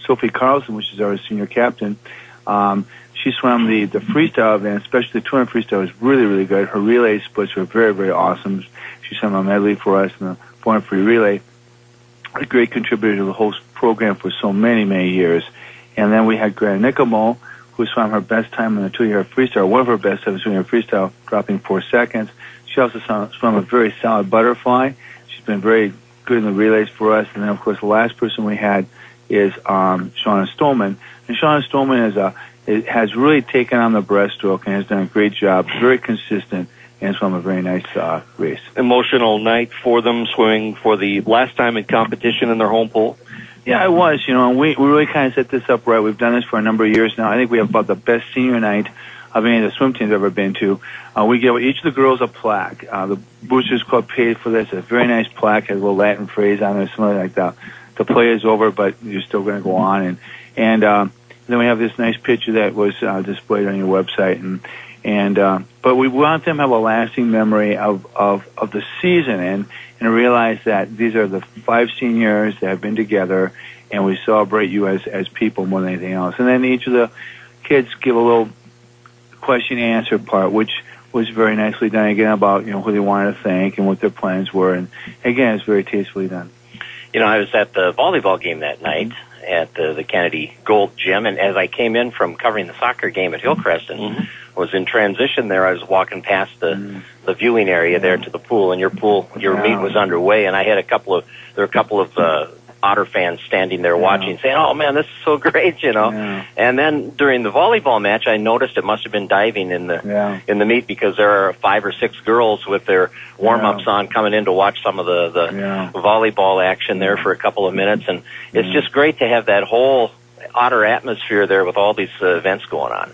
Sophie Carlson, which is our senior captain, she swam the freestyle event, especially the 200 freestyle was really, really good. Her relay splits were very, very awesome. She swam a medley for us in the 400 free relay. A great contributor to the whole program for so many, many years. And then we had Grant Nicomo, who swam her best time in the 200 freestyle, one of her best times in the 200 freestyle, dropping 4 seconds. She also swam a very solid butterfly. She's been very good in the relays for us. And then, of course, the last person we had is Shauna Stolman. And Shauna Stolman has really taken on the breaststroke and has done a great job, very consistent, and swum a very nice race. Emotional night for them, swimming for the last time in competition in their home pool? Yeah, it was, and we really kind of set this up right. We've done this for a number of years now. I think we have about the best senior night of any of the swim teams I've ever been to. We give each of the girls a plaque. The Boosters Club paid for this. A very nice plaque, has a little Latin phrase on it, something like that. The play is over, but you're still going to go on. And then we have this nice picture that was displayed on your website. But we want them to have a lasting memory of the season and realize that these are the 5 seniors that have been together, and we celebrate you as people more than anything else. And then each of the kids give a little question and answer part, which was very nicely done, again, about who they wanted to thank and what their plans were. And again, it's very tastefully done. I was at the volleyball game that night at the Kennedy Gold Gym, and as I came in from covering the soccer game at Hillcrest and was in transition there, I was walking past the viewing area there to the pool, and your meet was underway, and I had there were a couple of Otter fans standing there watching, saying, "Oh man, this is so great," Yeah. And then during the volleyball match, I noticed it must have been diving in the meet, because there are 5 or 6 girls with their warm-ups on coming in to watch some of the volleyball action there for a couple of minutes, and it's just great to have that whole Otter atmosphere there with all these events going on.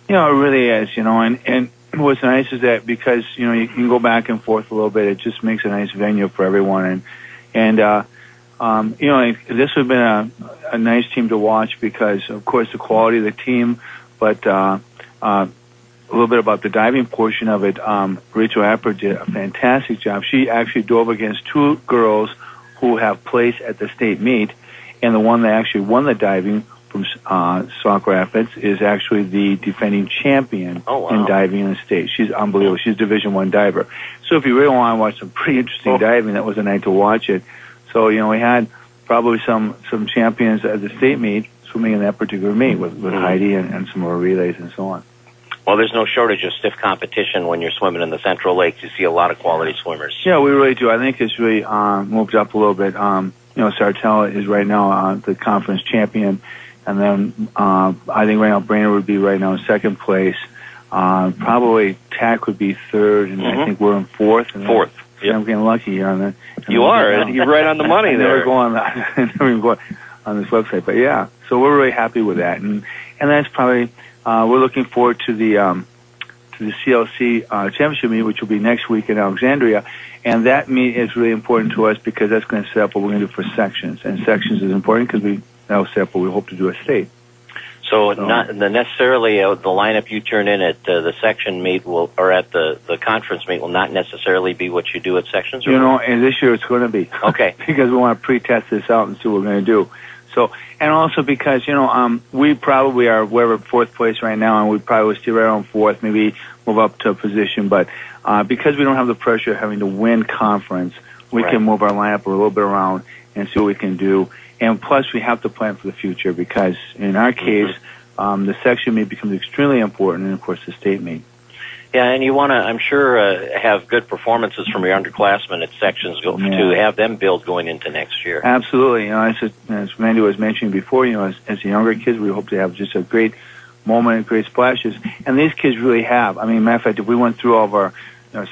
It really is, and what's nice is that because, you can go back and forth a little bit, it just makes a nice venue for everyone. And this would have been a nice team to watch because, of course, the quality of the team, but a little bit about the diving portion of it. Rachel Apper did a fantastic job. She actually dove against 2 girls who have placed at the state meet, and the one that actually won the diving from Sauk Rapids is actually the defending champion in diving in the state. She's unbelievable. She's a Division I diver. So if you really want to watch some pretty interesting diving, that was a night to watch it. So, we had probably some champions at the state meet swimming in that particular meet with Heidi and some of our relays and so on. Well, there's no shortage of stiff competition when you're swimming in the Central Lakes. You see a lot of quality swimmers. Yeah, we really do. I think it's really moved up a little bit. Sartell is right now the conference champion. And then I think right now Brainerd would be right now in 2nd place. Probably TAC would be 3rd, and I think we're in 4th. And 4th. Yep. I'm getting lucky here on that. You are. You're right on the money there. I never go on this website, but yeah. So we're really happy with that, and that's probably we're looking forward to the CLC championship meet, which will be next week in Alexandria, and that meet is really important to us because that's going to set up what we're going to do for sections, and sections is important because that'll set up what we hope to do at state. So not necessarily the lineup you turn in at the section meet or at the conference meet will not necessarily be what you do at sections? And this year it's going to be. Okay. Because we want to pre-test this out and see what we're going to do. So, and also because, we probably are 4th place right now, and we probably will stay right on 4th, maybe move up to a position. But because we don't have the pressure of having to win conference, we can move our lineup a little bit around and see what we can do. And plus, we have to plan for the future because, in our case, the section meet becomes extremely important, and, of course, the state meet. Yeah, and you want to, I'm sure, have good performances from your underclassmen at sections to have them build going into next year. Absolutely. As Randy was mentioning before, as the younger kids, we hope to have just a great moment and great splashes. And these kids really have. Matter of fact, if we went through all of our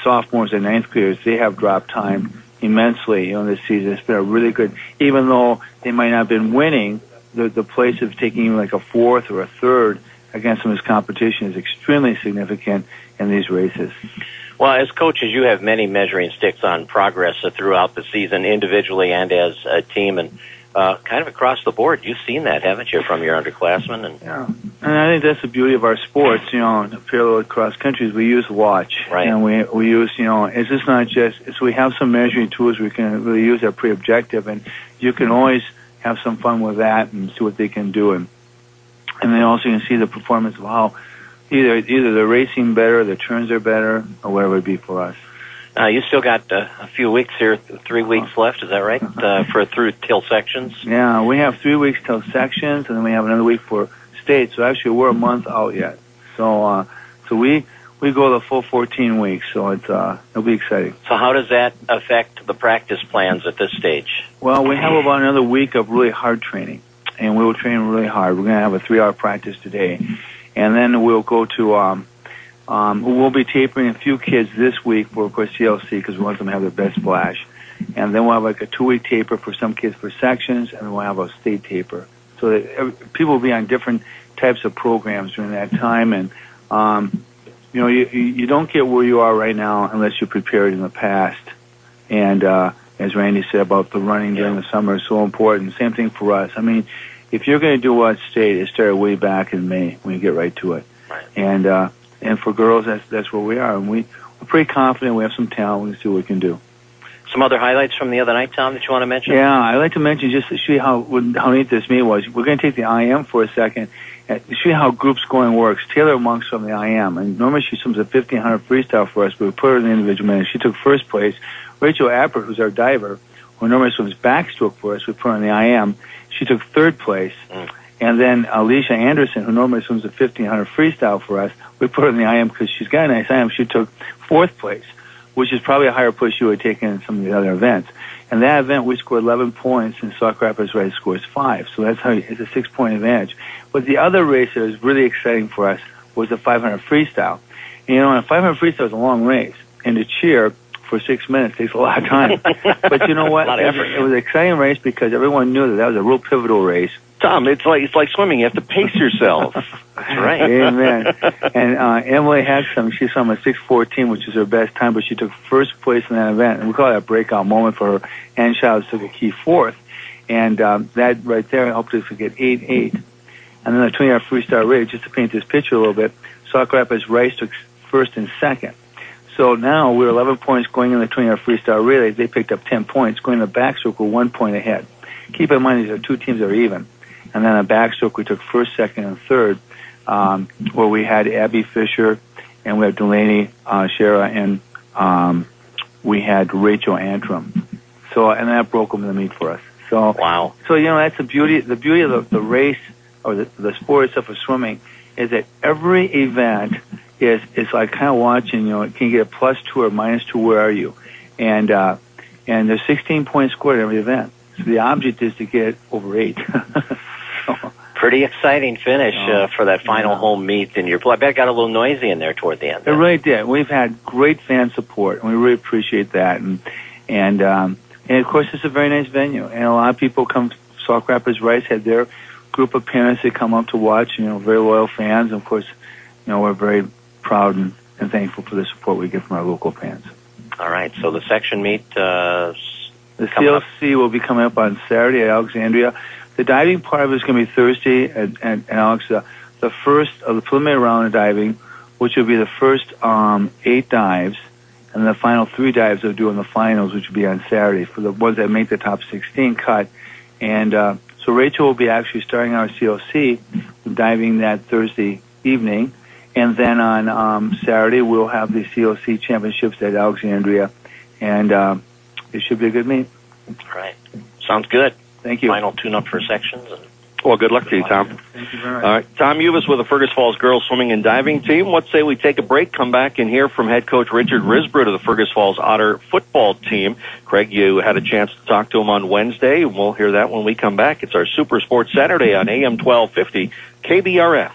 sophomores and 9th graders, they have dropped time immensely, this season. It's been a really good, even though they might not have been winning, the place of taking even like a 4th or a 3rd against some of this competition is extremely significant in these races. Well, as coaches, you have many measuring sticks on progress throughout the season, individually and as a team, and kind of across the board. You've seen that, haven't you, from your underclassmen? Yeah, and I think that's the beauty of our sports, parallel across countries. We use watch, right? And we use, it's just not just, we have some measuring tools we can really use that are pretty objective, and you can always have some fun with that and see what they can do. And then also you can see the performance of how either they're racing better, the turns are better, or whatever it be for us. You still got a few weeks here, 3 weeks left, is that right, through till sections? Yeah, we have 3 weeks till sections, and then we have another week for state. So actually, we're a month out yet. So we go the full 14 weeks. So it'll be exciting. So how does that affect the practice plans at this stage? Well, we have about another week of really hard training, and we will train really hard. We're going to have a 3-hour practice today, and then we'll go to. We'll be tapering a few kids this week for, of course, CLC because we want them to have their best splash. And then we'll have like a 2-week taper for some kids for sections, and then we'll have a state taper. So that people will be on different types of programs during that time. And, you don't get where you are right now unless you prepared in the past. And as Randy said about the running during the summer is so important. Same thing for us. I mean, if you're going to do what state, it started way back in May when you get right to it. Right. And for girls, that's where we are. And we're pretty confident. We have some talent. We can see what we can do. Some other highlights from the other night, Tom, that you want to mention? Yeah, I'd like to mention just to show you how neat this meet was. We're going to take the IM for a second and show you how group scoring works. Taylor Monk's from the IM, and normally she swims a 1,500 freestyle for us, but we put her in the individual minute. She took first place. Rachel Appert, who's our diver, who normally swims backstroke for us, we put her in the IM. She took third place. And then Alicia Anderson, who normally swims a 1,500 freestyle for us, we put her in the IM because she's got a nice IM. She took fourth place, which is probably a higher place you would take in some of the other events. And that event, we scored 11 points, and Sauk Rapids Rice scores 5. So that's how it's a 6-point advantage. But the other race that was really exciting for us was the 500 freestyle. And, a 500 freestyle is a long race, and to cheer for 6 minutes takes a lot of time. But you know what? It was an exciting race because everyone knew that was a real pivotal race. Tom, it's like swimming. You have to pace yourself. That's right. Amen. And Emily Hexum, she swam a 6:14, which is her best time, but she took first place in that event. And we call it a breakout moment for her. Ann Childs took a key fourth. And that right there helped us to get 8-8. And then the 20-yard freestyle relay, just to paint this picture a little bit, Sauk Rapids Rice took first and second. So now we're 11 points going in the 20-yard freestyle relay. They picked up 10 points. Going in the backstroke, we're 1 point ahead. Keep in mind, these are two teams that are even. And then a backstroke, we took first, second, and third, where we had Abby Fisher, and we had Delaney Shera, and we had Rachel Antrim. So, and that broke them in the meet for us. So, wow. So, that's the beauty. The beauty of the race or the sport itself of swimming is that every event is like kind of watching. Can you get a +2 or -2? Where are you? And there's 16 points scored at every event. So the object is to get over 8. Pretty exciting finish for that final home meet. And I bet it got a little noisy in there toward the end. It really did. We've had great fan support, and we really appreciate that. And of course, it's a very nice venue. And a lot of people come. Sauk Rapids Rice had their group of parents that come up to watch. Very loyal fans. And of course, we're very proud and thankful for the support we get from our local fans. All right. So the section meet. The CLC will be coming up on Saturday at Alexandria. The diving part of it is going to be Thursday at Alex. The first of the preliminary round of diving, which will be the first 8 dives, and the final 3 dives they'll do in the finals, which will be on Saturday for the ones that make the top 16 cut. And so Rachel will be actually starting our CLC diving that Thursday evening, and then on Saturday we'll have the CLC championships at Alexandria, and it should be a good meet. All right. Sounds good. Thank you. Final tune-up for sections. Well, good luck to you, Tom. Thank you very much. All right. Tom Uvis with the Fergus Falls girls swimming and diving team. Let's say we take a break, come back and hear from head coach Richard Risbrood of the Fergus Falls Otter football team. Craig, you had a chance to talk to him on Wednesday, and we'll hear that when we come back. It's our Super Sports Saturday on AM 1250 KBRF.